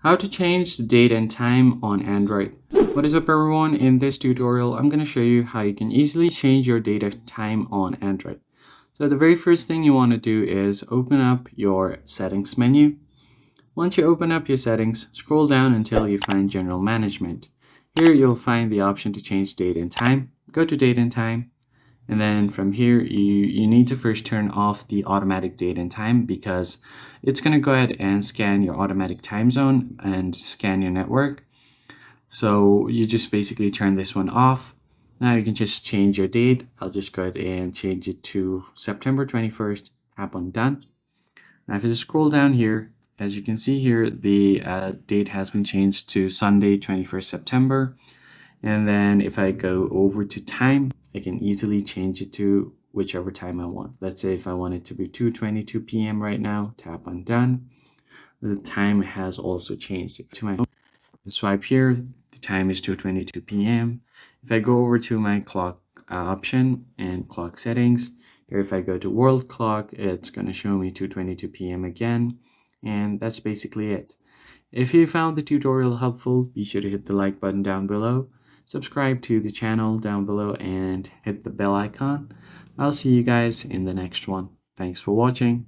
How to change the date and time on Android. What is up everyone? In this tutorial, I'm going to show you how you can easily change your date and time on Android. So the very first thing you want to do is open up your settings menu. Once you open up your settings, scroll down until you find General Management. Here you'll find the option to change date and time. Go to date and time. And then from here, you need to first turn off the automatic date and time because it's going to go ahead and scan your automatic time zone and scan your network. So you just basically turn this one off. Now you can just change your date. I'll just go ahead and change it to September 21st. Tap on done. Now if you just scroll down here, as you can see here, the date has been changed to Sunday 21st September. And then if I go over to time, I can easily change it to whichever time I want. Let's say if I want it to be 2:22 p.m. right now, tap on done. The time has also changed to my swipe here. The time is 2:22 p.m. If I go over to my clock option and clock settings, here if I go to world clock, it's going to show me 2:22 p.m. again. And that's basically it. If you found the tutorial helpful, be sure to hit the like button down below, subscribe to the channel down below, and hit the bell icon. I'll see you guys in the next one. Thanks for watching.